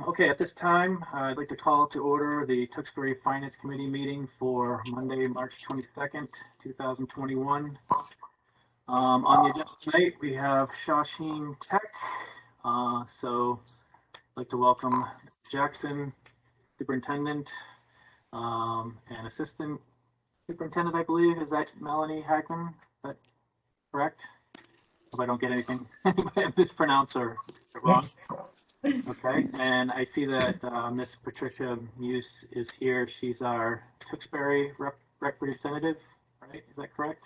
Okay, at this time, I'd like to call to order the Tewksbury Finance Committee meeting for Monday, March 22nd, 2021. On the agenda tonight, we have Shawsheen Tech. So I'd like to welcome Mr. Jackson, Superintendent, and Assistant Superintendent, I believe. Is that Melanie Hackman? Is that correct? If I don't get anything mispronounced or wrong. Yes. Okay, and I see that Miss Patricia Muse is here. She's our Tewksbury representative, right? Is that correct?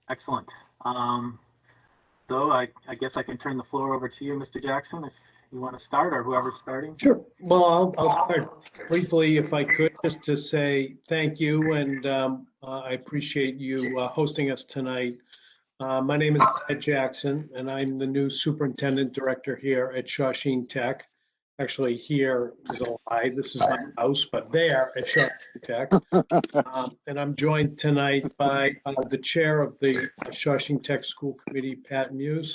Excellent. So I guess I can turn the floor over to you, Mr. Jackson, if you want to start, or whoever's starting. Sure. Well, I'll start briefly, if I could, just to say thank you, and I appreciate you hosting us tonight. My name is Ed Jackson, and I'm the new superintendent director here at Shawsheen Tech. Actually, here is a lie. This is my house, but there at Shawsheen Tech. And I'm joined tonight by the chair of the Shawsheen Tech School Committee, Pat Muse.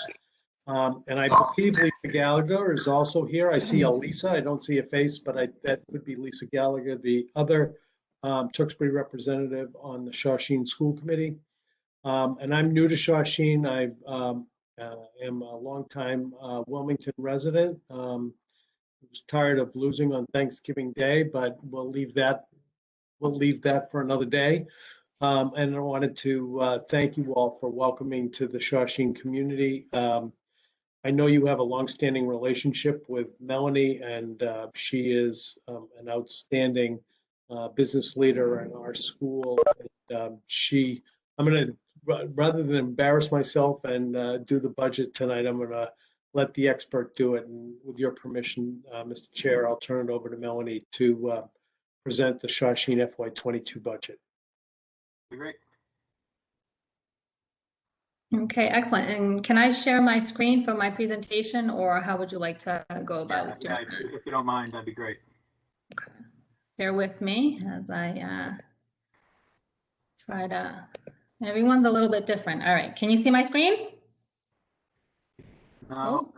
And I believe Lisa Gallagher is also here. I see a Lisa. I don't see a face, but that would be Lisa Gallagher, the other Tewksbury representative on the Shawsheen School Committee. And I'm new to Shawsheen. I am a longtime Wilmington resident. Was tired of losing on Thanksgiving Day, but we'll leave that for another day. And I wanted to thank you all for welcoming to the Shawsheen community. I know you have a longstanding relationship with Melanie, and she is an outstanding business leader in our school. And, I'm going to, rather than embarrass myself and do the budget tonight, I'm going to let the expert do it. And with your permission, Mr. Chair, I'll turn it over to Melanie to present the Shawsheen FY22 budget. Great. Okay, excellent. And can I share my screen for my presentation, or how would you like to go about doing that? If you don't mind, that'd be great. Okay. Bear with me as I try to, everyone's a little bit different. All right, can you see my screen? No. Oh.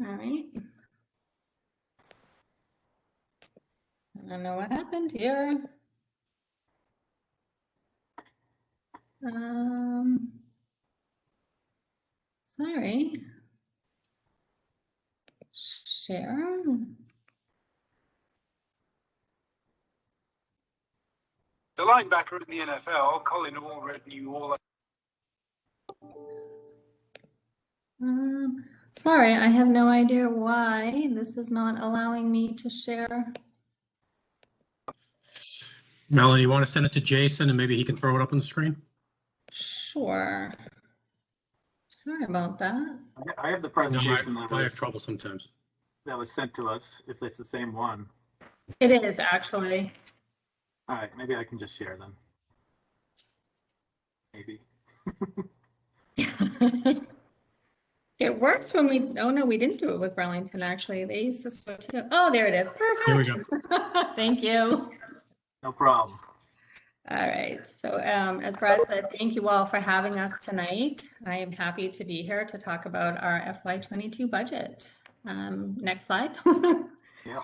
All right. I don't know what happened here. Sorry. Share. The linebacker in the NFL, Colin already knew all that. Sorry, I have no idea why this is not allowing me to share. Melanie, you want to send it to Jason and maybe he can throw it up on the screen? Sure. Sorry about that. I have the presentation. No, I have trouble sometimes. That was sent to us, if it's the same one. It is actually. All right, maybe I can just share them. Maybe. It works when we, oh no, we didn't do it with Burlington actually. They used to switch to, oh, there it is. Perfect. Here we go. Thank you. No problem. All right, so as Brad said, thank you all for having us tonight. I am happy to be here to talk about our FY22 budget. Next slide. Yeah.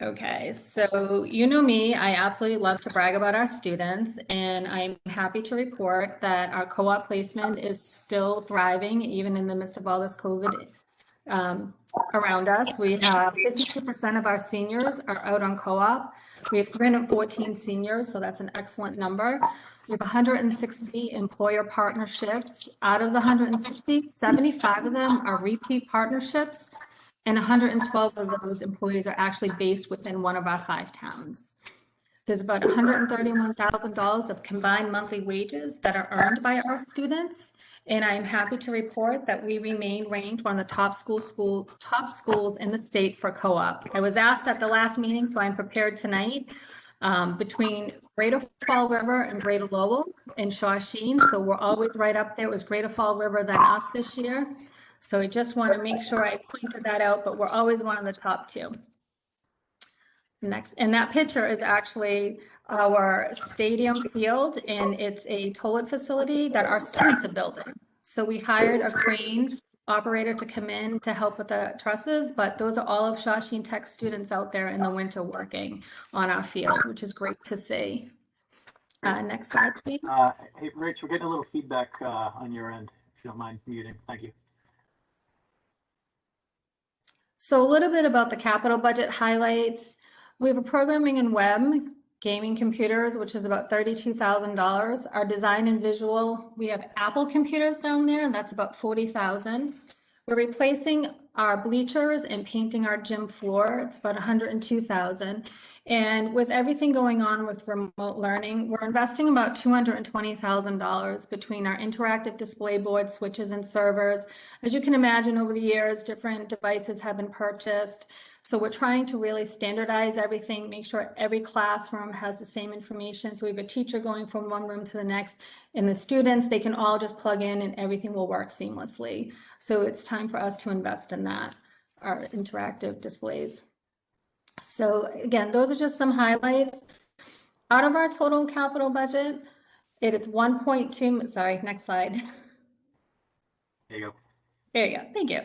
Okay, so you know me, I absolutely love to brag about our students, and I'm happy to report that our co-op placement is still thriving even in the midst of all this COVID around us. We have 52% of our seniors are out on co-op. We have 314 seniors, so that's an excellent number. We have 160 employer partnerships. Out of the 160, 75 of them are repeat partnerships, and 112 of those employees are actually based within one of our 5 towns. There's about $131,000 of combined monthly wages that are earned by our students, and I'm happy to report that we remain ranked one of the top schools in the state for co-op. I was asked at the last meeting, so I'm prepared tonight, between Greater Fall River and Greater Lowell and Shawsheen, so we're always right up there. It was Greater Fall River than us this year. So I just want to make sure I pointed that out, but we're always one of the top 2. Next, and that picture is actually our stadium field, and it's a toilet facility that our students are building. So we hired a crane operator to come in to help with the trusses, but those are all of Shawshene Tech students out there in the winter working on our field, which is great to see. Next slide, please. Hey, Rich, we're getting a little feedback on your end, if you don't mind muting. Thank you. So a little bit about the capital budget highlights. We have a programming and web, gaming computers, which is about $32,000. Our design and visual, we have Apple computers down there, and that's about $40,000. We're replacing our bleachers and painting our gym floor. It's about $102,000. And with everything going on with remote learning, we're investing about $220,000 between our interactive display board, switches, and servers. As you can imagine, over the years, different devices have been purchased. So we're trying to really standardize everything, make sure every classroom has the same information. So we have a teacher going from one room to the next, and the students, they can all just plug in and everything will work seamlessly. So it's time for us to invest in that, our interactive displays. So again, those are just some highlights. Out of our total capital budget, it's 1.2, sorry, next slide. There you go. There you go, thank you.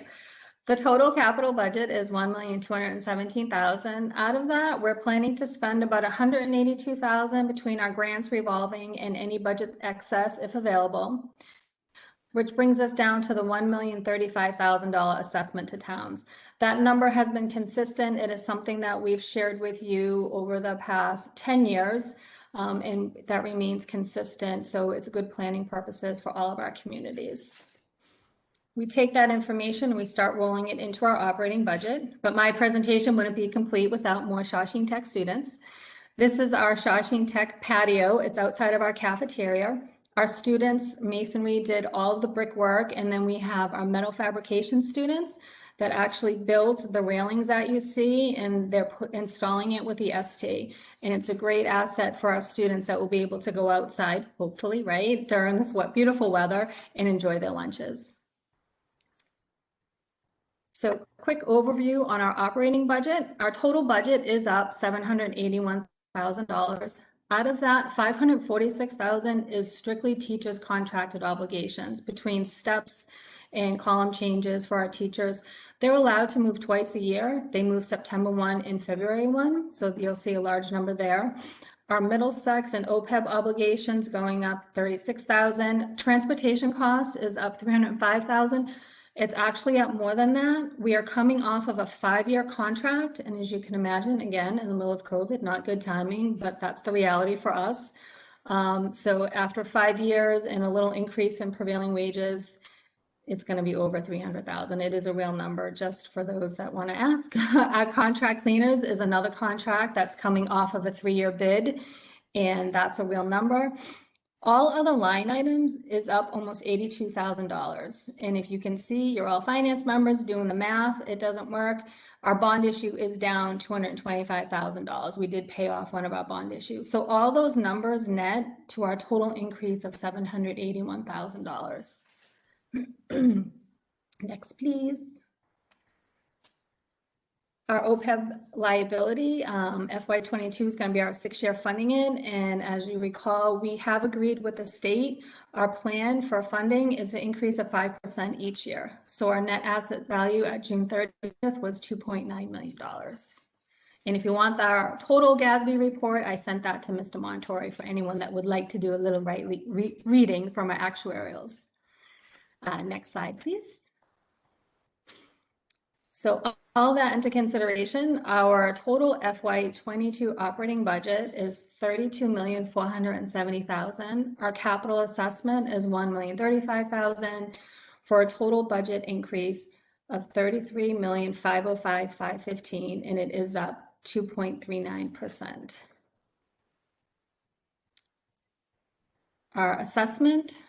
The total capital budget is $1,217,000. Out of that, we're planning to spend about $182,000 between our grants revolving and any budget excess if available, which brings us down to the $1,035,000 assessment to towns. That number has been consistent. It is something that we've shared with you over the past 10 years, and that remains consistent. So it's good planning purposes for all of our communities. We take that information and we start rolling it into our operating budget, but my presentation wouldn't be complete without more Shawshene Tech students. This is our Shawshene Tech patio. It's outside of our cafeteria. Our students, masonry, did all of the brickwork, and then we have our metal fabrication students that actually built the railings that you see, and they're installing it with the ST. And it's a great asset for our students that will be able to go outside, hopefully, right, during this beautiful weather and enjoy their lunches. So quick overview on our operating budget. Our total budget is up $781,000. Out of that, $546,000 is strictly teachers' contracted obligations between steps and column changes for our teachers. They're allowed to move twice a year. They move September 1 and February 1, so you'll see a large number there. Our Middlesex and OPEB obligations going up $36,000. Transportation cost is up $305,000. It's actually up more than that. We are coming off of a 5-year contract, and as you can imagine, again, in the middle of COVID, not good timing, but that's the reality for us. So after 5 years and a little increase in prevailing wages, it's going to be over $300,000. It is a real number, just for those that want to ask. Our contract cleaners is another contract that's coming off of a 3-year bid, and that's a real number. All other line items is up almost $82,000. And if you can see, you're all finance members doing the math, it doesn't work. Our bond issue is down $225,000. We did pay off one of our bond issues. So all those numbers net to our total increase of $781,000. Next, please. Our OPEB liability, FY22 is going to be our 6-year funding in, and as you recall, we have agreed with the state. Our plan for funding is an increase of 5% each year. So our net asset value at June 30th was $2.9 million. And if you want our total GASB report, I sent that to Mr. Montori for anyone that would like to do a little reading from our actuarials. Next slide, please. So all that into consideration, our total FY22 operating budget is $32,470,000. Our capital assessment is $1,035,000 for a total budget increase of $33,505,515, and it is up 2.39%. Our assessment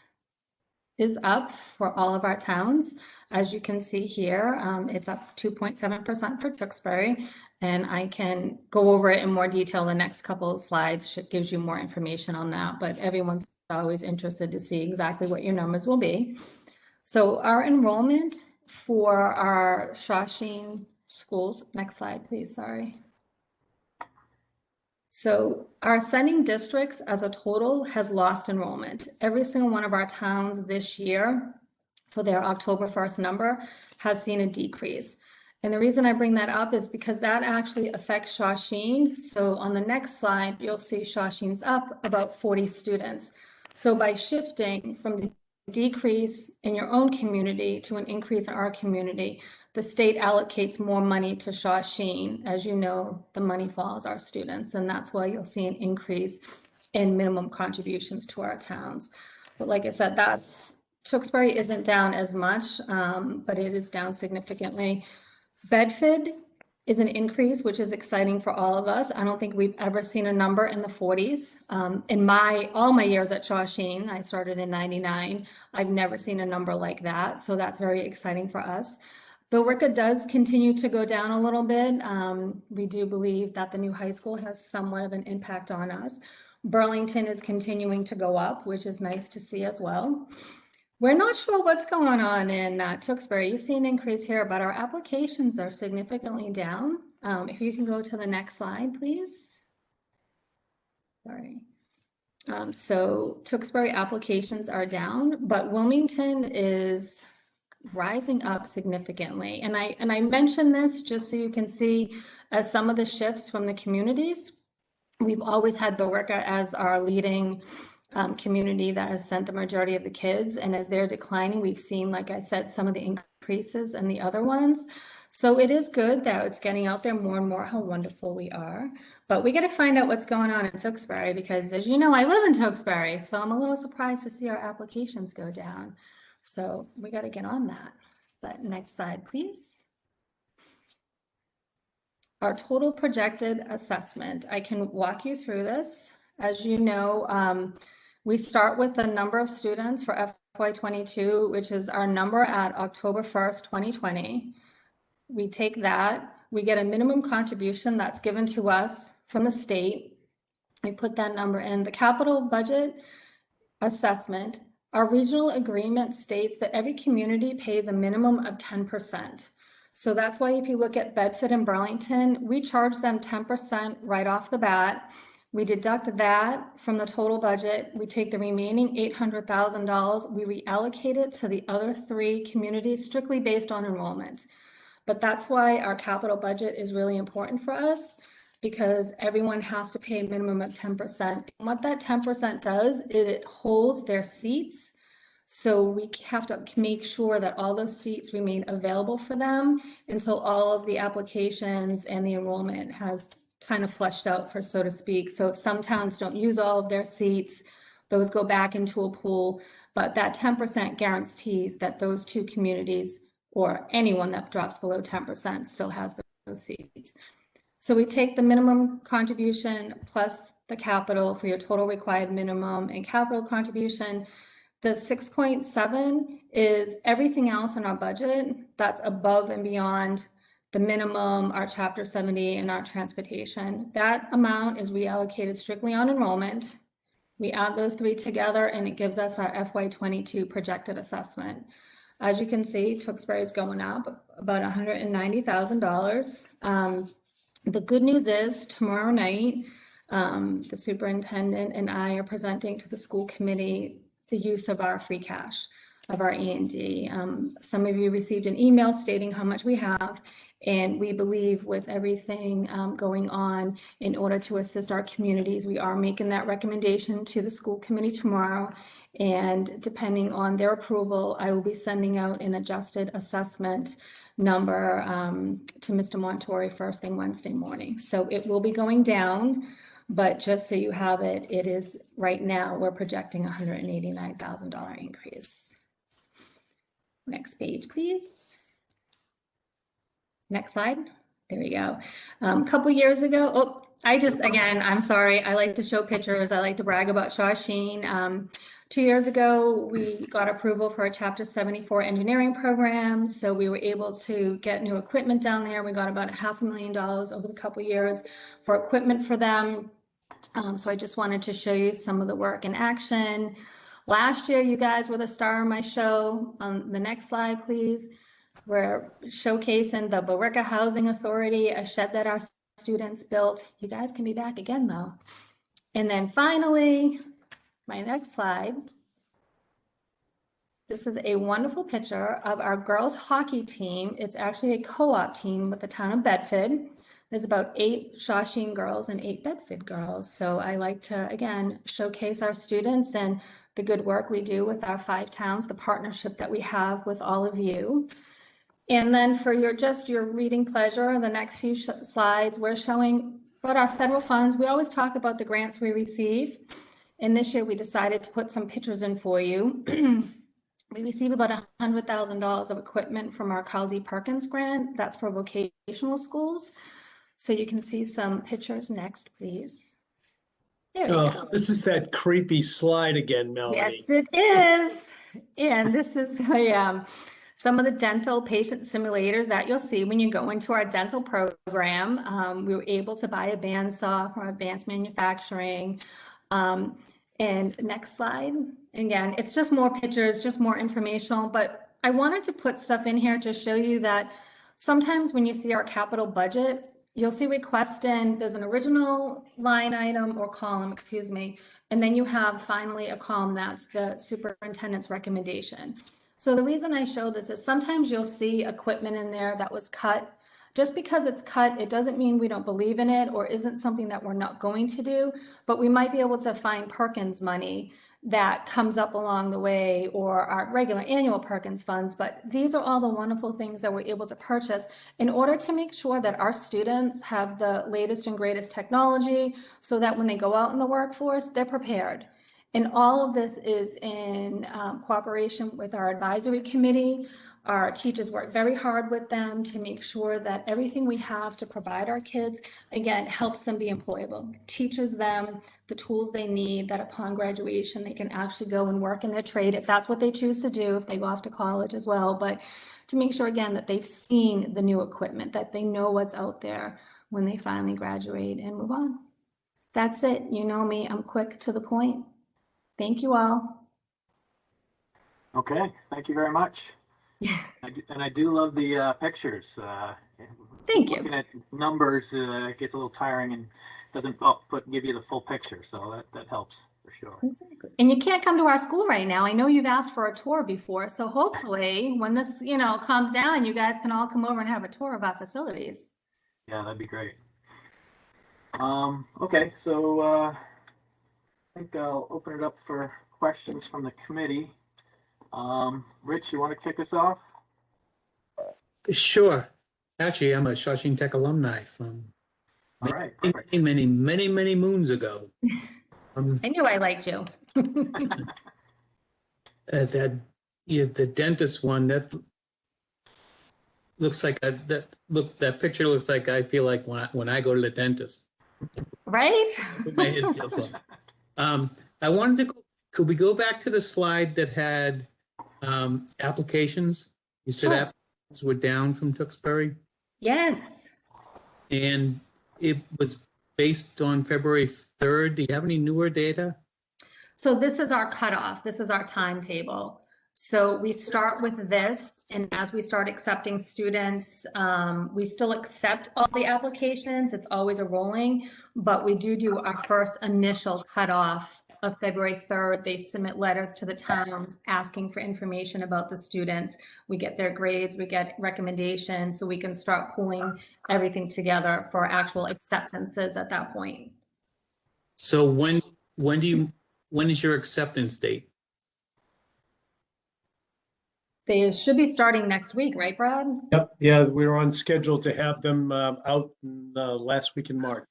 is up for all of our towns. As you can see here, it's up 2.7% for Tewksbury, and I can go over it in more detail. The next couple of slides gives you more information on that, but everyone's always interested to see exactly what your numbers will be. So our enrollment for our Shawshene schools, next slide, please, sorry. So our sending districts as a total has lost enrollment. Every single one of our towns this year for their October 1st number has seen a decrease. And the reason I bring that up is because that actually affects Shawshene. So on the next slide, you'll see Shawshene's up about 40 students. So by shifting from the decrease in your own community to an increase in our community, the state allocates more money to Shawshene. As you know, the money follows our students, and that's why you'll see an increase in minimum contributions to our towns. But like I said, Tewksbury isn't down as much, but it is down significantly. Bedford is an increase, which is exciting for all of us. I don't think we've ever seen a number in the 40s. In all my years at Shawshene, I started in 99, I've never seen a number like that. So that's very exciting for us. Billerica does continue to go down a little bit. We do believe that the new high school has somewhat of an impact on us. Burlington is continuing to go up, which is nice to see as well. We're not sure what's going on in Tewksbury. You see an increase here, but our applications are significantly down. If you can go to the next slide, please. Sorry. So Tewksbury applications are down, but Wilmington is rising up significantly. And I mention this just so you can see as some of the shifts from the communities. We've always had Billerica as our leading community that has sent the majority of the kids. And as they're declining, we've seen, like I said, some of the increases in the other ones. So it is good that it's getting out there more and more how wonderful we are. But we got to find out what's going on in Tewksbury because, as you know, I live in Tewksbury. So I'm a little surprised to see our applications go down. So we got to get on that. But next slide, please. Our total projected assessment. I can walk you through this. As you know, we start with the number of students for FY22, which is our number at October 1st, 2020. We take that, we get a minimum contribution that's given to us from the state. We put that number in the capital budget assessment. Our regional agreement states that every community pays a minimum of 10%. So that's why if you look at Bedford and Burlington, we charge them 10% right off the bat. We deduct that from the total budget. We take the remaining $800,000. We reallocate it to the other three communities strictly based on enrollment. But that's why our capital budget is really important for us because everyone has to pay a minimum of 10%. And what that 10% does is it holds their seats. So we have to make sure that all those seats remain available for them until all of the applications and the enrollment has kind of fleshed out, for so to speak. So if some towns don't use all of their seats, those go back into a pool, but that 10% guarantees that those two communities or anyone that drops below 10% still has those seats. So we take the minimum contribution plus the capital for your total required minimum and capital contribution. The 6.7 is everything else in our budget that's above and beyond the minimum, our Chapter 70, and our transportation. That amount is reallocated strictly on enrollment. We add those three together and it gives us our FY22 projected assessment. As you can see, Tewksbury is going up about $190,000. The good news is tomorrow night, the superintendent and I are presenting to the school committee the use of our free cash, of our E&D. Some of you received an email stating how much we have. And we believe with everything going on in order to assist our communities, we are making that recommendation to the school committee tomorrow. And depending on their approval, I will be sending out an adjusted assessment number to Mr. Montori first thing Wednesday morning. So it will be going down, but just so you have it, it is right now, we're projecting $189,000 increase. Next page, please. Next slide. There we go. A couple years ago, again, I'm sorry. I like to show pictures. I like to brag about Shawshene. 2 years ago, we got approval for a Chapter 74 engineering program. So we were able to get new equipment down there. We got about $500,000 over the couple years for equipment for them. So I just wanted to show you some of the work in action. Last year, you guys were the star of my show. The next slide, please. We're showcasing the Billerica Housing Authority, a shed that our students built. You guys can be back again though. And then finally, my next slide. This is a wonderful picture of our girls hockey team. It's actually a co-op team with the town of Bedford. There's about 8 Shawshene girls and 8 Bedford girls. So I like to, again, showcase our students and the good work we do with our 5 towns, the partnership that we have with all of you. And then for your reading pleasure, the next few slides, we're showing about our federal funds. We always talk about the grants we receive. And this year we decided to put some pictures in for you. We receive about $100,000 of equipment from our Carl D. Perkins grant. That's for vocational schools. So you can see some pictures next, please. There you go. This is that creepy slide again, Melanie. Yes, it is. And this is some of the dental patient simulators that you'll see when you go into our dental program. We were able to buy a bandsaw from Advanced Manufacturing. And next slide. Again, it's just more pictures, just more informational, but I wanted to put stuff in here to show you that sometimes when you see our capital budget, you'll see request in, there's an original line item or column, excuse me, and then you have finally a column that's the superintendent's recommendation. So the reason I show this is sometimes you'll see equipment in there that was cut. Just because it's cut, it doesn't mean we don't believe in it or isn't something that we're not going to do, but we might be able to find Perkins money that comes up along the way, or our regular annual Perkins funds. But these are all the wonderful things that we're able to purchase in order to make sure that our students have the latest and greatest technology so that when they go out in the workforce, they're prepared. And all of this is in cooperation with our advisory committee. Our teachers work very hard with them to make sure that everything we have to provide our kids, again, helps them be employable, teaches them the tools they need that upon graduation, they can actually go and work in their trade if that's what they choose to do, if they go off to college as well. But to make sure, again, that they've seen the new equipment, that they know what's out there when they finally graduate and move on. That's it. You know me, I'm quick to the point. Thank you all. Okay, thank you very much. And I do love the pictures. Thank you. Looking at numbers gets a little tiring and doesn't give you the full picture, so that helps for sure. Exactly. And you can't come to our school right now. I know you've asked for a tour before, so hopefully when this calms down, you guys can all come over and have a tour of our facilities. Yeah, that'd be great. Okay, so I think I'll open it up for questions from the committee. Rich, you want to kick us off? Sure. Actually, I'm a Shawshene Tech alumni from All right, many moons ago. I knew I liked you. The dentist one, that looks like that picture looks like I feel like when I go to the dentist. Right? That's what my head feels like. I wanted to could we go back to the slide that had applications? You said Sure. applications were down from Tewksbury, Yes. and it was based on February 3rd. Do you have any newer data? So this is our cutoff. This is our timetable. So we start with this, and as we start accepting students, we still accept all the applications. It's always a rolling, but we do our first initial cutoff of February 3rd. They submit letters to the towns asking for information about the students. We get their grades, we get recommendations, so we can start pulling everything together for actual acceptances at that point. So when is your acceptance date? They should be starting next week, right, Brad? Yep, yeah, we're on schedule to have them out in, last week in March.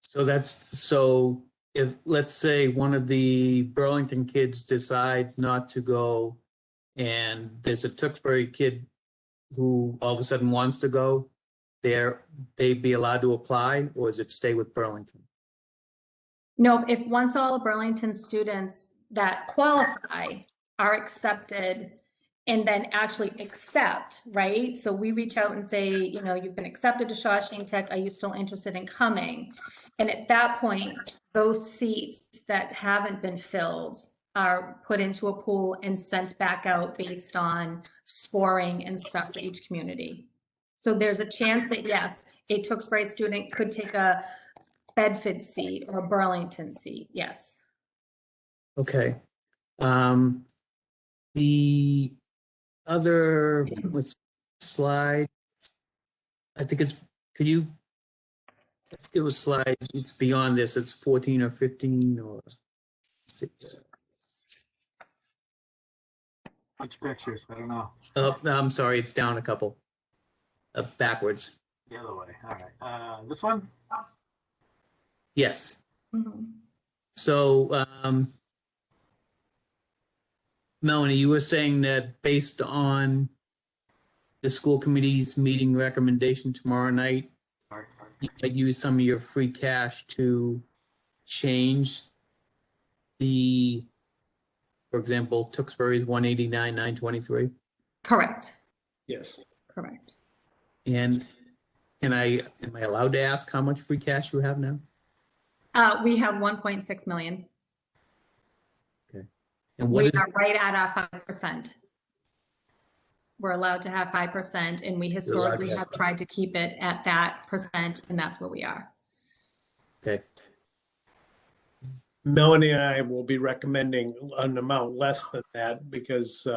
So if, let's say, one of the Burlington kids decides not to go and there's a Tewksbury kid who all of a sudden wants to go, they'd be allowed to apply, or does it stay with Burlington? No, if once all Burlington students that qualify are accepted and then actually accept, right? So we reach out and say, you've been accepted to Shawshene Tech. Are you still interested in coming? And at that point, those seats that haven't been filled are put into a pool and sent back out based on scoring and stuff for each community. So there's a chance that, yes, a Tewksbury student could take a Bedford seat or a Burlington seat, yes. Okay. The other, let's slide. I think it's, could you, it was slide, it's beyond this, it's 14 or 15 or 6. Which pictures? I don't know. Oh, no, I'm sorry, it's down a couple. Backwards. The other way. All right. This one? Yes. Mhm. So, Melanie, you were saying that based on the school committee's meeting recommendation tomorrow night, Sorry. you might use some of your free cash to change the, for example, Tewksbury's 189,923. Correct, Yes. correct. And am I allowed to ask how much free cash you have now? We have 1.6 million. And what We is, are right at our 5%. We're allowed to have 5%, and we historically have have tried to keep it at that percent, and that's where we are. okay, Melanie and I will be recommending an amount less than that because,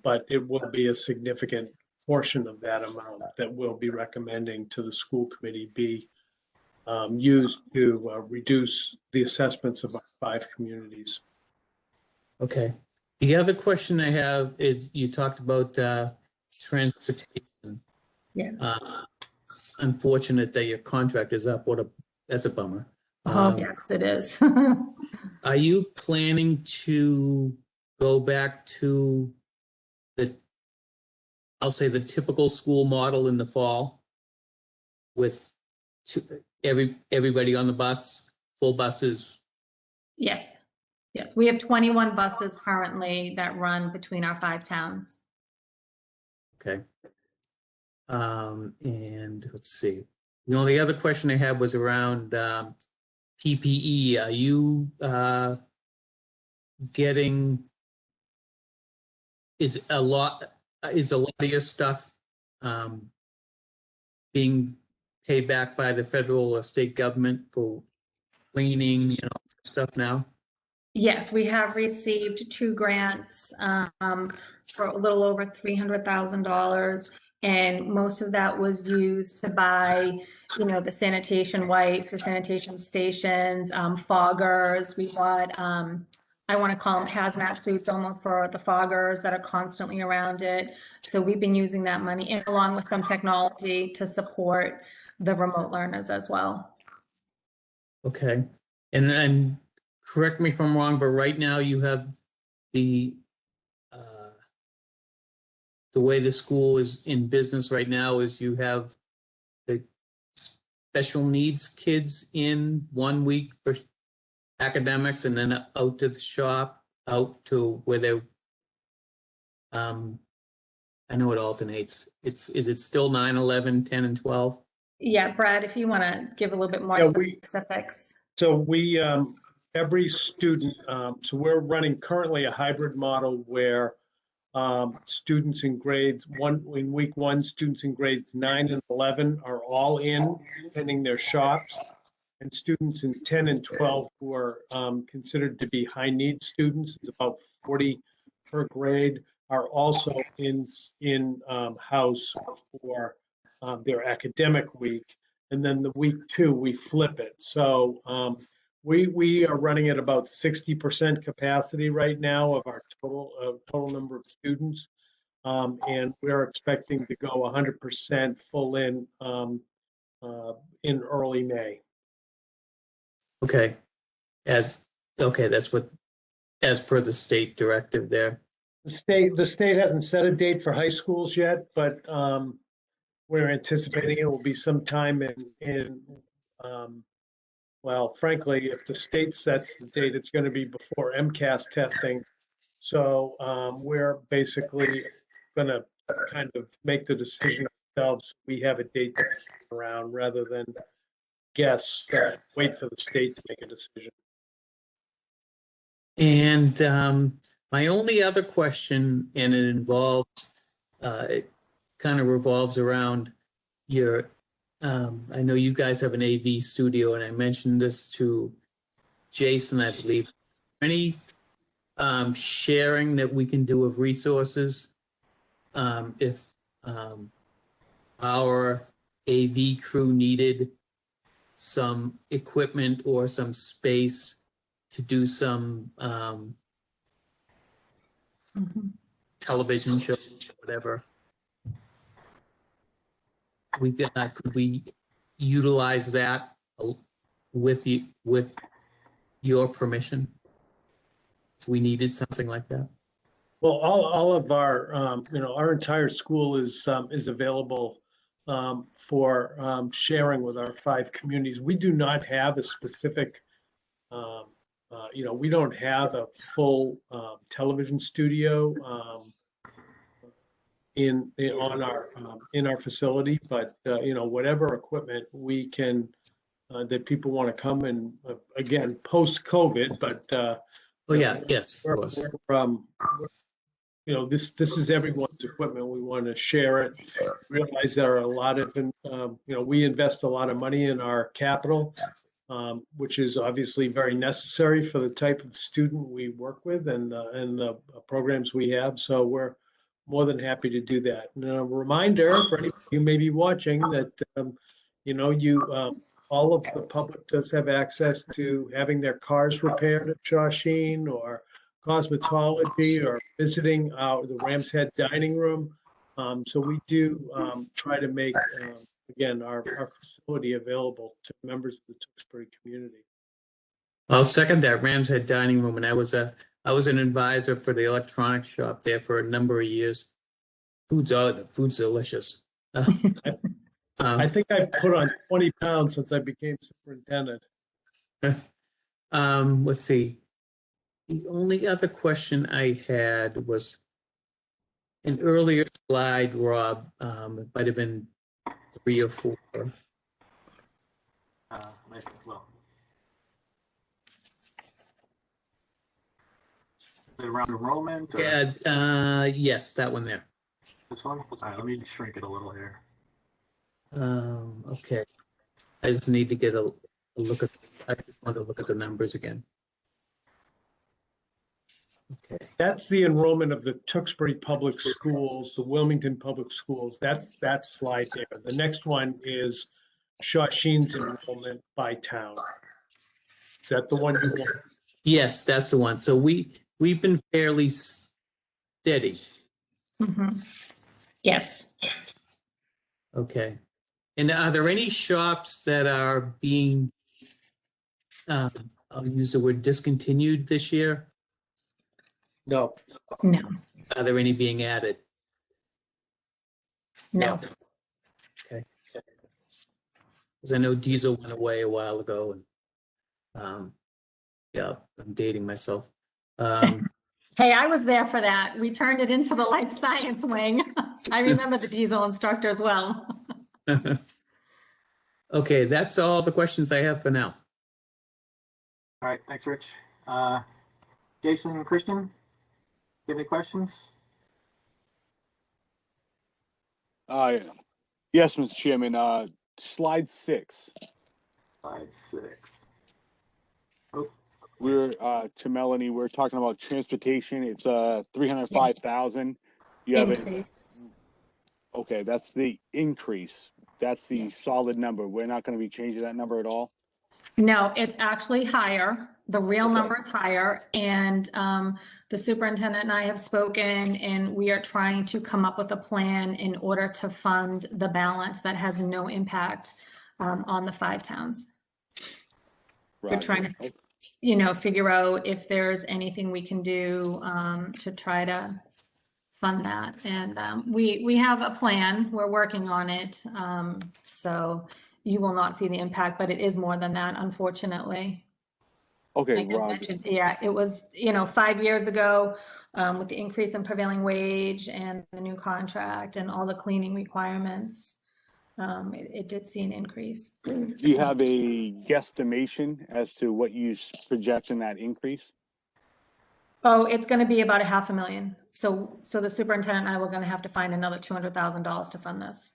but it will be a significant portion of that amount that we'll be recommending to the school committee be used to reduce the assessments of our 5 communities. okay. The other question I have is you talked about transportation. Yes. It's unfortunate that your contract is up. That's a bummer. Oh, yes, it is. Are you planning to go back to I'll say the typical school model in the fall with everybody on the bus, full buses? Yes, yes. We have 21 buses currently that run between our 5 towns. Okay. And let's see. The only other question I had was around PPE. Are you getting, is a lot of your stuff being paid back by the federal or state government for cleaning, stuff now? Yes, we have received 2 grants for a little over $300,000, and most of that was used to buy, the sanitation wipes, the sanitation stations, foggers. We bought, I want to call them hazmat suits almost for the foggers that are constantly around it. So we've been using that money, and along with some technology to support the remote learners as well. Okay. And correct me if I'm wrong, but right now you have the way the school is in business right now is you have the special needs kids in 1 week for academics and then out to the shop, out to where they, I know it alternates. Is it still 9, 11, 10, and 12? Yeah, Brad, if you want to give a little bit more Yeah, specifics. So we, every student, so we're running currently a hybrid model where students in grades in week 1, students in grades 9 and 11 are all in, attending their shops. And students in 10 and 12 who are considered to be high need students, it's about 40 per grade, are also in house for their academic week. And then the week 2, we flip it. So we are running at about 60% capacity right now of our total number of students. And we're expecting to go 100% full in early May. Okay. That's what, as per the state directive there. The state hasn't set a date for high schools yet, but we're anticipating it will be sometime well, frankly, if the state sets the date, it's going to be before MCAS testing. So we're basically going to kind of make the decision ourselves. We have a date around rather than guess, wait for the state to make a decision. And my only other question, and it involves kind of revolves around your, I know you guys have an AV studio, and I mentioned this to Jason, I believe. Any sharing that we can do of resources? If our AV crew needed some equipment or some space to do some television shows, whatever, could we utilize that with your permission if we needed something like that? Well, all of our, our entire school is available for sharing with our 5 communities. We do not have a specific, we don't have a full television studio in our facility, but whatever equipment we can that people want to come and again post COVID, but Oh, yeah, yes, of course. This is everyone's equipment. We want to share it. Realize there are a lot of, we invest a lot of money in our capital, which is obviously very necessary for the type of student we work with and the programs we have. So we're more than happy to do that. And a reminder for anybody who may be watching that, all of the public does have access to having their cars repaired at Shawsheen, or cosmetology, or visiting the Ram's Head dining room. So we do try to make, again, our facility available to members of the Tewksbury community. I'll second that. Ram's Head dining room, and I was an advisor for the electronics shop there for a number of years. Food's delicious. I think I've put on 20 pounds since I became superintendent. Let's see. The only other question I had was an earlier slide, Rob. It might have been 3 or 4. Well, is it around enrollment? Or Yeah, yes, that one there. this one? All right, let me shrink it a little here. Okay. I just need to get a look at. I just want to look at the numbers again. Okay. That's the enrollment of the Tewksbury Public Schools, the Wilmington Public Schools. That's that slide there. The next one is Shawsheen's enrollment by town. Is that the one you want? Yes, that's the one. So we've been fairly steady. Yes. Okay. And are there any shops that are being, I'll use the word discontinued this year? No. No, Are there any being added? no. Okay. Because I know Diesel went away a while ago, and yeah, I'm dating myself. Hey, I was there for that. We turned it into the life science wing. I remember the diesel instructor as well. Okay, that's all the questions I have for now. All right, thanks, Rich. Jason and Christian, you have any questions? Yes, Mr. Chairman. Slide 6. Slide 6. We're to Melanie. We're talking about transportation. It's 305,000. You have Increase. Okay, that's the increase. That's the solid number. We're not going to be changing that number at all. No, it's actually higher. The real Okay. number is higher, and the superintendent and I have spoken, and we are trying to come up with a plan in order to fund the balance that has no impact on the 5 towns. We're trying to, figure out if there's anything we can do to try to fund that. And we have a plan. We're working on it. So you will not see the impact, but it is more than that, unfortunately. Okay, Like I Rob. mentioned, yeah, it was, 5 years ago with the increase in prevailing wage and the new contract and all the cleaning requirements, it did see an increase. Do you have a guesstimation as to what you project in that increase? Oh, it's going to be about $500,000. So the superintendent and I were going to have to find another $200,000 to fund this.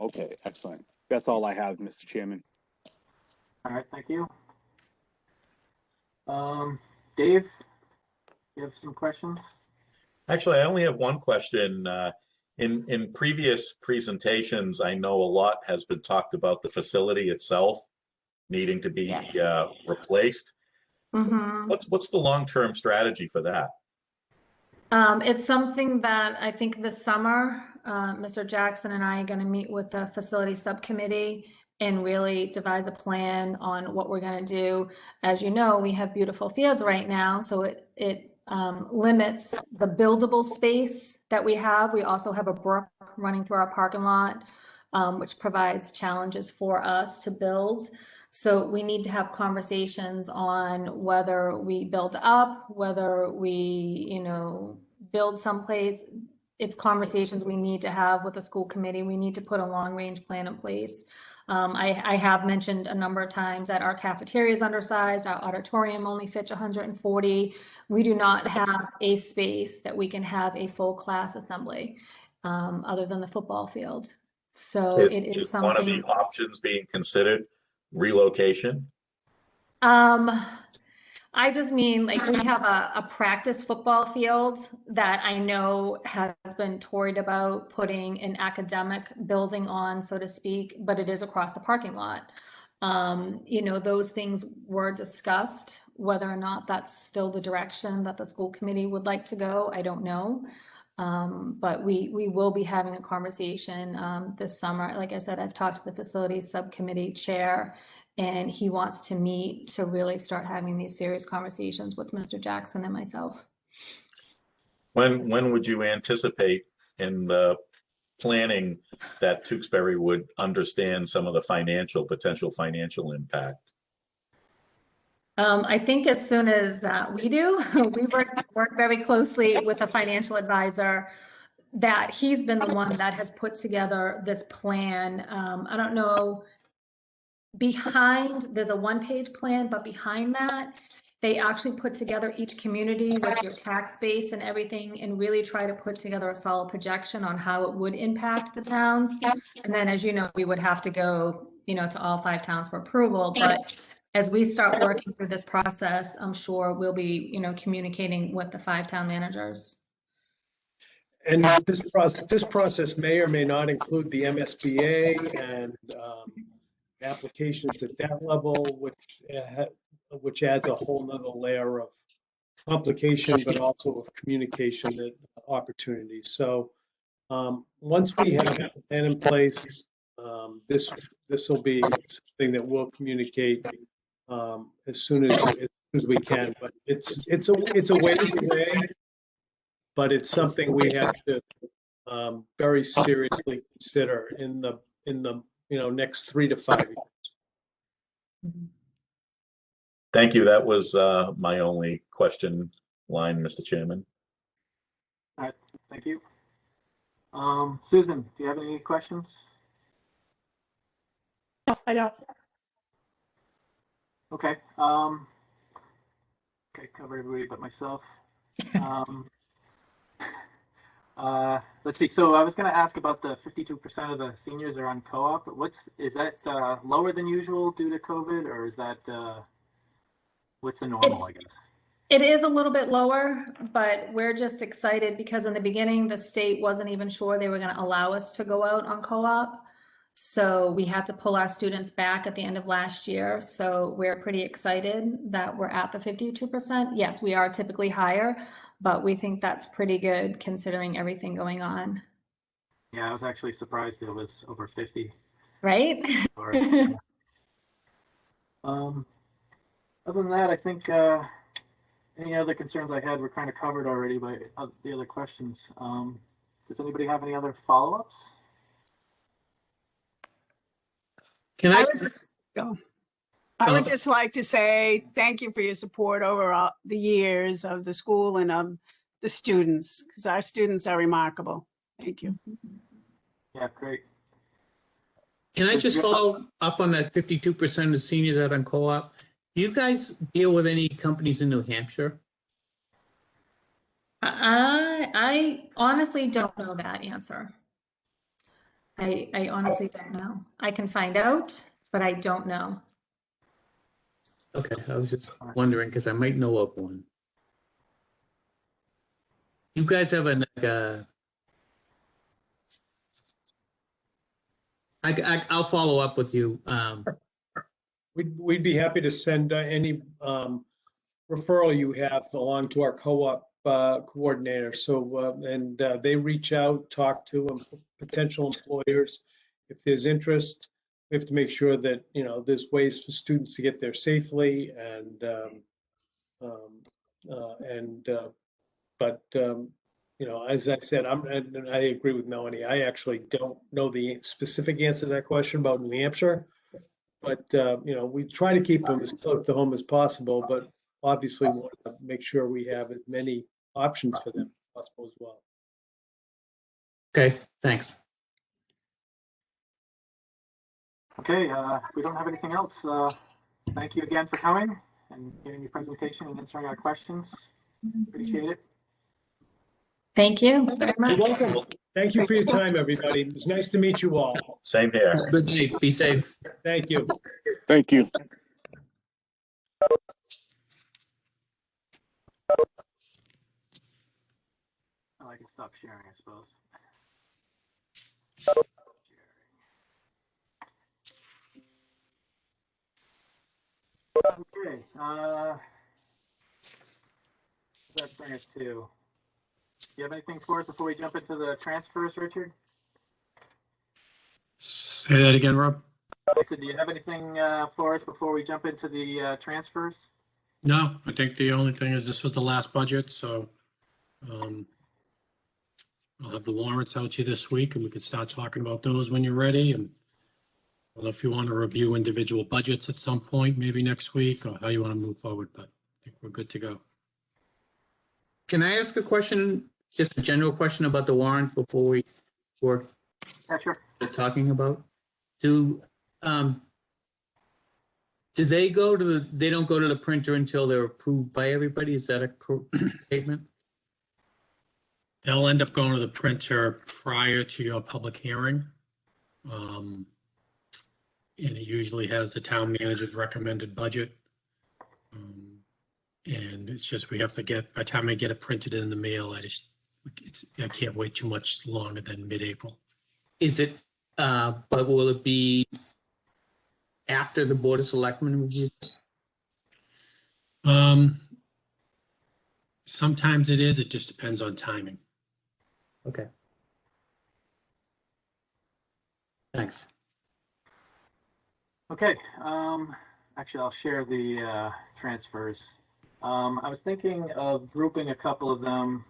Okay, excellent. That's all I have, Mr. Chairman. All right, thank you. Dave, you have some questions? Actually, I only have one question. In previous presentations, I know a lot has been talked about the facility itself needing to be Yes. replaced. Mm-hmm. What's the long-term strategy for that? It's something that I think this summer, Mr. Jackson and I are going to meet with the facility subcommittee and really devise a plan on what we're going to do. As you know, we have beautiful fields right now, so it limits the buildable space that we have. We also have a brook running through our parking lot, which provides challenges for us to build. So we need to have conversations on whether we build up, whether we, build someplace. It's conversations we need to have with the school committee. We need to put a long-range plan in place. I have mentioned a number of times that our cafeteria is undersized, our auditorium only fits 140. We do not have a space that we can have a full class assembly, other than the football field. So it is Is one of something. the options being considered relocation? I just mean, like, we have a practice football field that I know has been toyed about putting an academic building on, so to speak, but it is across the parking lot. Those things were discussed. Whether or not that's still the direction that the school committee would like to go, I don't know. But we will be having a conversation this summer. Like I said, I've talked to the facilities subcommittee chair, and he wants to meet to really start having these serious conversations with Mr. Jackson and myself. When would you anticipate in the planning that Tewksbury would understand some of the potential financial impact? I think as soon as we do. We work very closely with a financial advisor that he's been the one that has put together this plan. I don't know, there's a one-page plan, but behind that, they actually put together each community with your tax base and everything, and really try to put together a solid projection on how it would impact the towns. And then, as you know, we would have to go, to all 5 towns for approval. But as we start working through this process, I'm sure we'll be, communicating with the 5 town managers. And this process may or may not include the MSBA and applications at that level, which adds a whole nother layer of complication, but also of communication opportunities. So once we have that plan in place, this will be something that we'll communicate as soon as we can. But it's a ways away, but it's something we have to very seriously consider in the next 3 to 5 years. Thank you. That was my only question line, Mr. Chairman. All right, thank you. Susan, do you have any questions? No, I don't. Okay. Okay, cover everybody but myself. Let's see. So I was going to ask about the 52% of the seniors are on co-op. Is that lower than usual due to COVID, or is that what's the normal, I guess? It is a little bit lower, but we're just excited because in the beginning, the state wasn't even sure they were going to allow us to go out on co-op. So we had to pull our students back at the end of last year. So we're pretty excited that we're at the 52%. Yes, we are typically higher, but we think that's pretty good considering everything going on. Yeah, I was actually surprised it was over 50. Right? Other than that, I think any other concerns I had were kind of covered already by the other questions. Does anybody have any other follow-ups? Can I would just go. I would just like to say thank you for your support over all the years of the school and of the students, because our students are remarkable. Thank you. Yeah, great. Can I just follow up on that 52% of seniors out on co-op? Do you guys deal with any companies in New Hampshire? I honestly don't know that answer. I honestly don't know. I can find out, but I don't know. Okay, I was just wondering because I might know of one. You guys have a like I'll follow up with you. We'd be happy to send any referral you have along to our co-op coordinator. So, and they reach out, talk to potential employers. If there's interest, we have to make sure that, you know, there's ways for students to get there safely but you know, as I said, and I agree with Melanie. I actually don't know the specific answer to that question about New Hampshire. But, you know, we try to keep them as close to home as possible, but obviously we want to make sure we have as many options for them as possible as well. Okay, thanks. Okay, if we don't have anything else, thank you again for coming and giving your presentation and answering our questions. Appreciate it. Thank you very You're much. welcome. Thank you for your time, everybody. It was nice to meet you all. Same here. Good night. Be safe. Thank you. Thank you. Oh, I can stop sharing, I suppose. Okay, what does that bring us to? Do you have anything for us before we jump into the transfers, Richard? Say that again, Rob? I said, do you have anything for us before we jump into the transfers? No, I think the only thing is this was the last budget, so I'll have the warrants out to you this week and we can start talking about those when you're ready. And I don't know if you want to review individual budgets at some point, maybe next week, or how you want to move forward, but I think we're good to go. Can I ask a question, just a general question about the warrant before we're Yeah, sure. talking about? Do they go to they don't go to the printer until they're approved by everybody? Is that a correct statement? They'll end up going to the printer prior to your public hearing. And it usually has the town manager's recommended budget. And it's just, we have to get, by the time I get it printed in the mail, I can't wait too much longer than mid-April. Is it, but will it be after the Board of Selectmen reviews? Sometimes it is, it just depends on timing. Okay. Thanks. Okay, actually, I'll share the transfers. I was thinking of grouping a couple of them.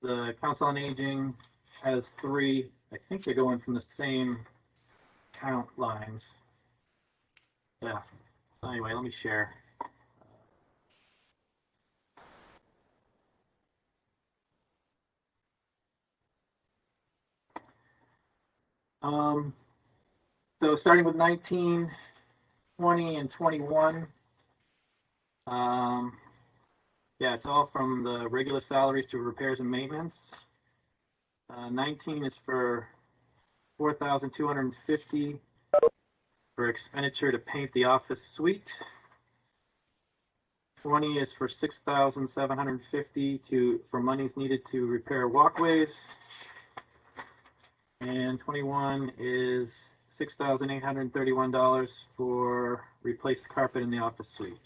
The Council on Aging has 3. I think they're going from the same count lines. Yeah. So anyway, let me share. So starting with 19, 20, and 21. Yeah, it's all from the regular salaries to repairs and maintenance. 19 is for $4,250 for expenditure to paint the office suite. 20 is for $6,750 for monies needed to repair walkways. And 21 is $6,831 for replace the carpet in the office suite.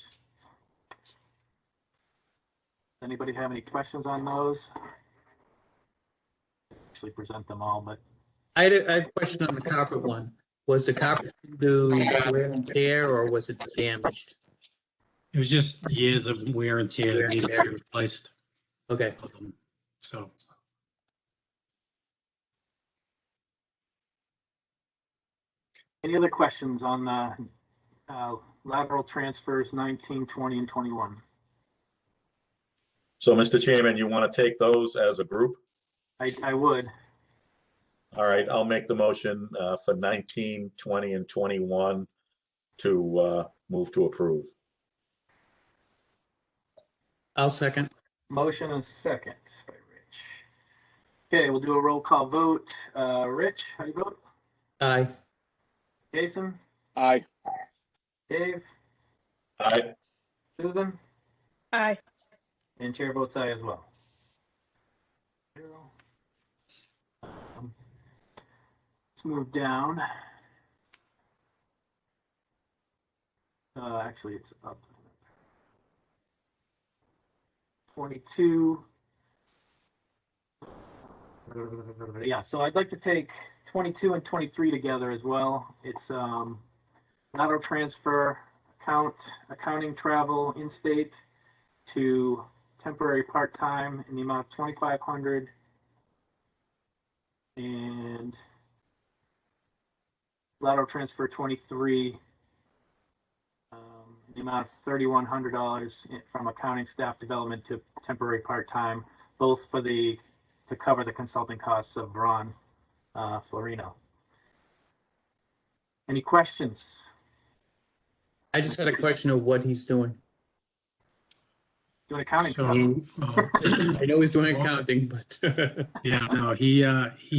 Does anybody have any questions on those? Actually present them all, but I had a question on the carpet one. Was the carpet due to wear and tear or was it damaged? It was just years of wear and tear that needed to be replaced. Okay. So. any other questions on the lateral transfers 19, 20, and 21? So, Mr. Chairman, you want to take those as a group? I would. All right, I'll make the motion for 19, 20, and 21 to move to approve. I'll second. Motion and second by Rich. Okay, we'll do a roll call vote. Rich, how do you vote? Aye. Jason? Aye. Dave? Aye. Susan? Aye. And chair votes aye as well. Let's move down. Actually, it's up. 22. Yeah, so I'd like to take 22 and 23 together as well. It's lateral transfer accounting travel in-state to temporary part-time in the amount of 2,500 and lateral transfer 23 in the amount of $3,100 from accounting staff development to temporary part-time, both to cover the consulting costs of Ron Florino. Any questions? I just had a question of what he's doing. Doing accounting stuff. So, I know he's doing accounting, but yeah, no, he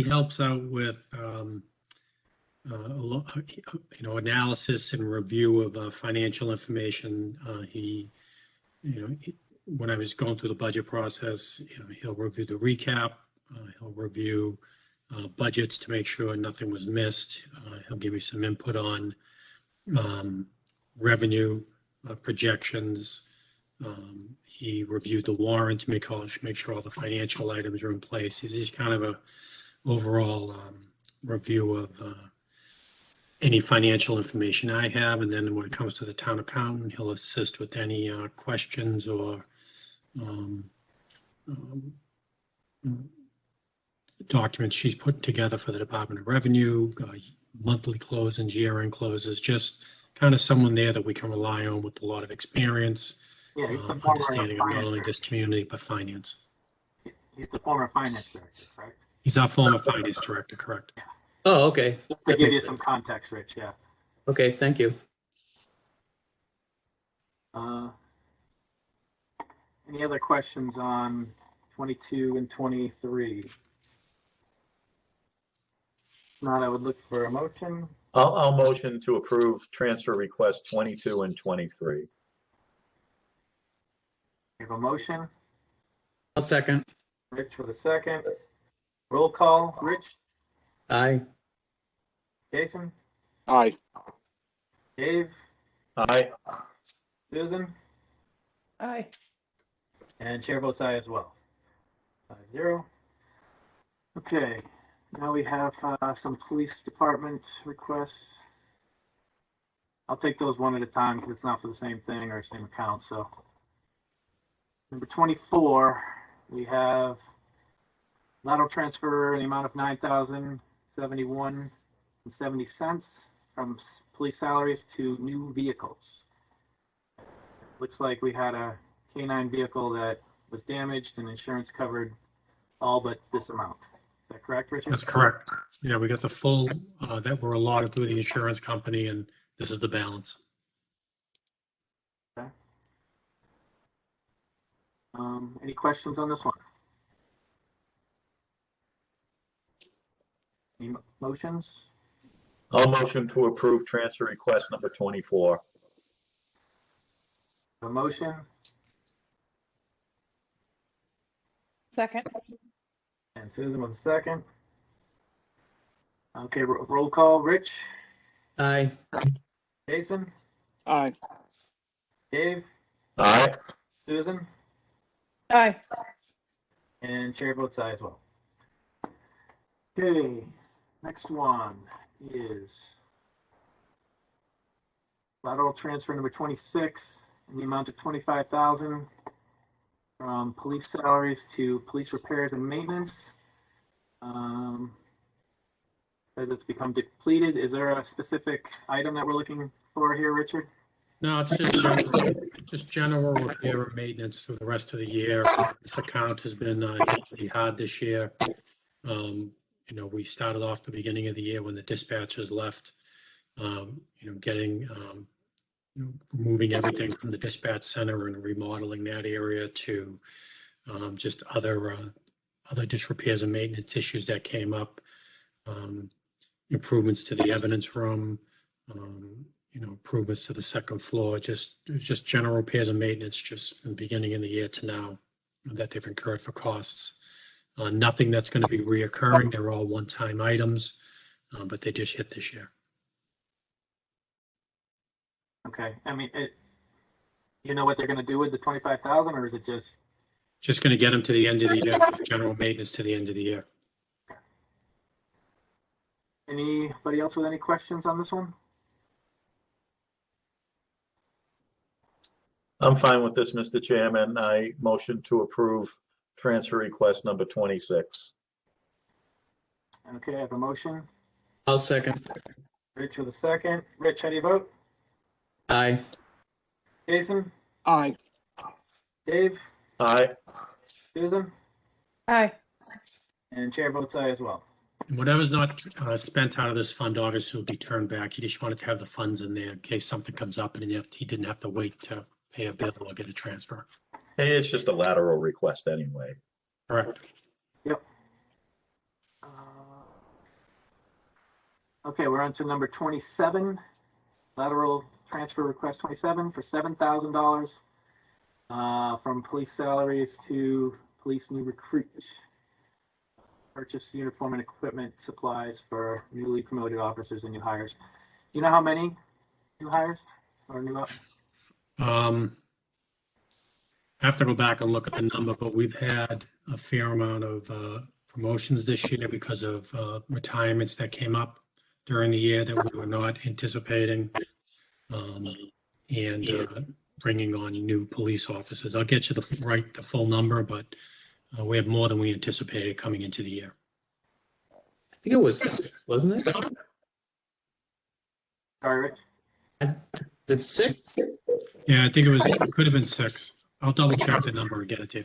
helps out with, analysis and review of financial information. When I was going through the budget process, he'll review the recap. He'll review budgets to make sure nothing was missed. He'll give you some input on revenue projections. He reviewed the warrant to make sure all the financial items are in place. He's kind of a overall review of any financial information I have, and then when it comes to the town accountant, he'll assist with any questions or documents she's put together for the Department of Revenue, monthly closes, year-end closes, just kind of someone there that we can rely on with a lot of experience, Yeah, he's the former understanding of not finance only director. this community, but finance. He's the former finance director, right? He's our former finance director, correct? oh, okay. Just to That give you makes some sense. context, Rich, yeah. Okay, thank you. Any other questions on 22 and 23? If not, I would look for a motion. I'll motion to approve transfer requests 22 and 23. We have a motion. I'll second. Rich with a second. Roll call. Rich, Aye. Jason, Aye. Dave, Aye. Susan, Aye. and chair votes aye as well. 5-0. Okay, now we have some police department requests. I'll take those one at a time because it's not for the same thing or same account. So, number 24, we have lateral transfer in the amount of $9,071.70 from police salaries to new vehicles. Looks like we had a K9 vehicle that was damaged and insurance covered all but this amount. Is that correct, Richard? That's correct. Yeah, we got the full that were allotted through the insurance company, and this is the balance. Okay. Any questions on this one? Any motions? I'll motion to approve transfer request number 24. A motion Second. and Susan with a second. Okay, roll call. Rich, Aye. Jason, Aye. Dave, Aye. Susan, Aye. and chair votes aye as well. Okay, next one is lateral transfer number 26 in the amount of $25,000 from police salaries to police repairs and maintenance. As it's become depleted, is there a specific item that we're looking for here, Richard? No, it's just general repair and maintenance through the rest of the year. This account has been pretty hard this year. We started off the beginning of the year when the dispatchers left, getting, moving everything from the dispatch center and remodeling that area to just other just repairs and maintenance issues that came up, improvements to the evidence room, improvements to the second floor, it was just general repairs and maintenance just from the beginning of the year to now that they've incurred for costs. Nothing that's going to be reoccurring. They're all one-time items, but they just hit this year. Okay, I mean, you know what they're gonna do with the 25,000, or is it Just going to get them to the end of the year, general maintenance to the end of the year. anybody else with any questions on this one? I'm fine with this, Mr. Chairman. I motion to approve transfer request number 26. Okay, I have a motion. I'll second. Rich with a second. Rich, how do you vote? Aye. Jason? Aye. Dave? Aye. Susan? Aye. And chair votes aye as well. And whatever's not spent out of this fund obviously will be turned back. He just wanted to have the funds in there in case something comes up and he didn't have to wait to pay a bill or get a transfer. Hey, it's just a lateral request anyway. Correct. Yep. Okay, we're on to number 27. Lateral transfer request 27 for $7,000 from police salaries to police new recruit. Purchase uniform and equipment supplies for newly promoted officers and new hires. You know how many new hires or new? I have to go back and look at the number, but we've had a fair amount of promotions this year because of retirements that came up during the year that we were not anticipating, and bringing on new police officers. I'll get you the full number, but we have more than we anticipated coming into the year. I think it was, wasn't it? Sorry, Rich. Is it 6? Yeah, I think it could have been 6. I'll double check the number and get it to you.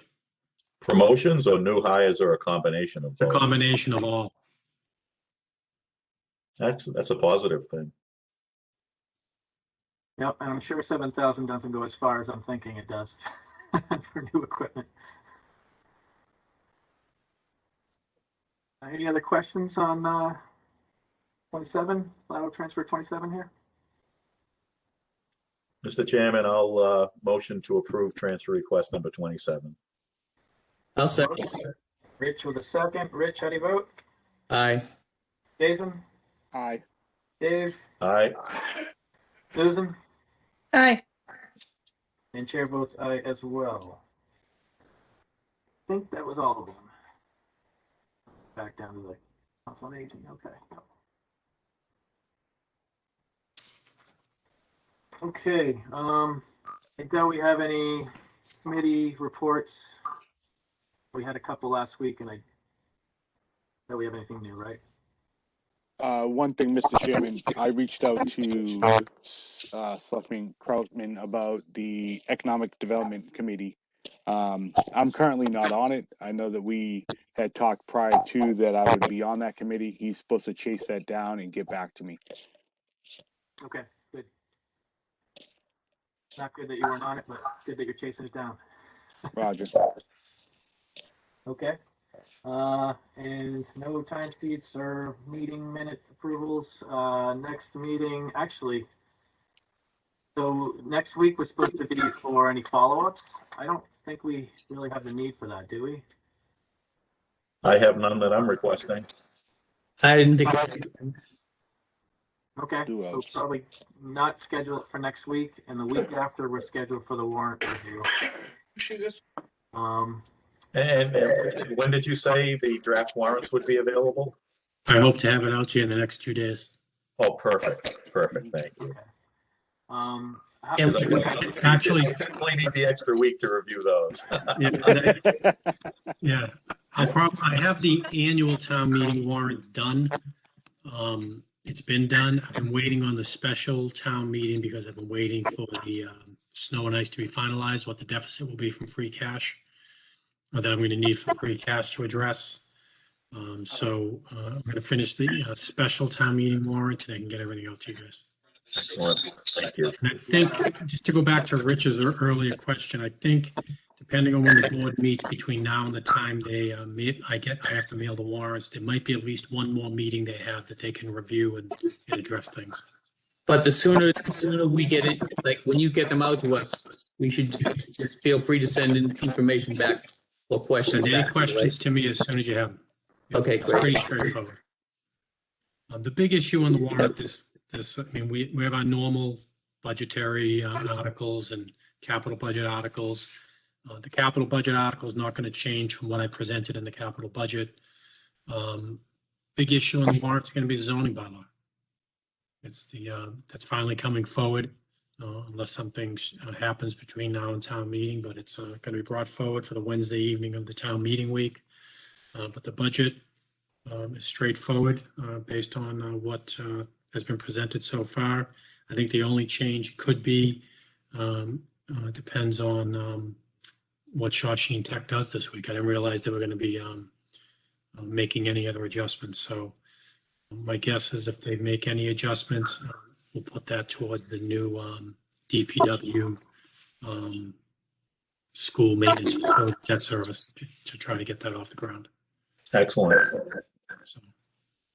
Promotions or new hires or a combination of It's a both? combination of all. That's a positive thing. Yep, and I'm sure 7,000 doesn't go as far as I'm thinking it does for new equipment. Any other questions on 27, lateral transfer 27 here? Mr. Chairman, I'll motion to approve transfer request number 27. I'll second. Rich with a second. Rich, how do you vote? Aye. Jason? Aye. Dave? Aye. Susan? Aye. And chair votes aye as well. I think that was all of them. Back down to the council on aging. Okay. Okay. I think that we have any committee reports. We had a couple last week, and that we have anything new, right? One thing, Mr. Chairman, I reached out to Selectman Krautman about the Economic Development Committee. I'm currently not on it. I know that we had talked prior to that I would be on that committee. He's supposed to chase that down and get back to me. Okay, good. Not good that you weren't on it, but good that you're chasing it down. Roger. Okay. And no time sheets or meeting minute approvals. Next meeting, actually, so next week was supposed to be for any follow-ups. I don't think we really have the need for that, do we? I have none that I'm requesting. I didn't think. Okay, so probably not schedule it for next week, and the week after we're scheduled for the warrant review. And when did you say the draft warrants would be available? I hope to have it out to you in the next 2 days. Oh, perfect. Perfect. Thank you. Actually, Definitely need the extra week to review those. yeah, I have the annual town meeting warrant done. It's been done. I've been waiting on the special town meeting because I've been waiting for the snow and ice to be finalized, what the deficit will be from free cash, or that I'm going to need for free cash to address. So I'm going to finish the special town meeting warrant and I can get everything out to you guys. Excellent. Thank you. And I think, just to go back to Rich's earlier question, I think to depending on when the board meets between now and the time they meet, I have to mail the warrants. There might be at least one more meeting they have that they can review and address things. But the sooner we get it, like when you get them out to us, we should just feel free to send in information back or questions Send any back. questions to me as soon as you have them. Okay, It's great. pretty straightforward. The big issue on the warrant is this, I mean, we have our normal budgetary articles and capital budget articles. The capital budget article is not going to change from what I presented in the capital budget. Big issue on the warrant is going to be the zoning bylaw. It's that's finally coming forward, unless something happens between now and town meeting, but it's going to be brought forward for the Wednesday evening of the town meeting week. But the budget is straightforward based on what has been presented so far. I think the only change could be, depends on what Shawshene Tech does this week. I didn't realize they were going to be making any other adjustments. So my guess is if they make any adjustments, we'll put that towards the new DPW school maintenance facility debt service to try to get that off the ground. Excellent. So,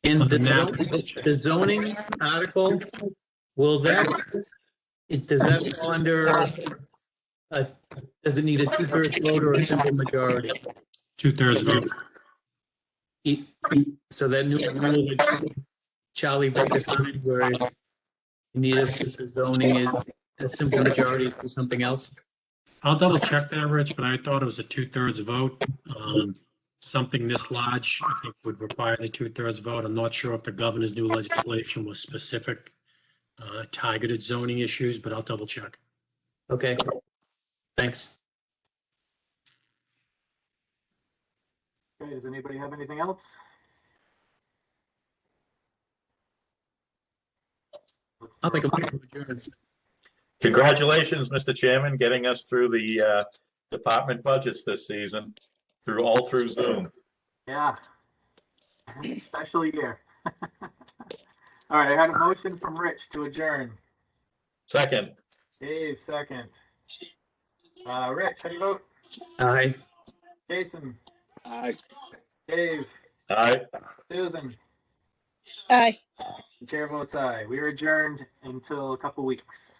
And Other than that, the zoning article, does that fall under, does it need a 2/3 vote or a simple majority? 2/3 vote. So that new rule that Charlie Baker signed where you need a zoning is a simple majority for something else? I'll double check that, Rich, but I thought it was a 2/3 vote. Something this large, I think, would require the 2/3 vote. I'm not sure if the governor's new legislation was specific, targeted zoning issues, but I'll double check. Okay, thanks. Okay, does anybody have anything else? I'll make a motion to adjourn. Congratulations, Mr. Chairman, getting us through the department budgets this season, all through Zoom. Yeah. Special year. All right, I had a motion from Rich to adjourn. Second. Dave, second. Rich, how do you vote? Aye. Jason, Aye. Dave, Aye. Susan, Aye. the chair votes aye. We are adjourned until a couple weeks.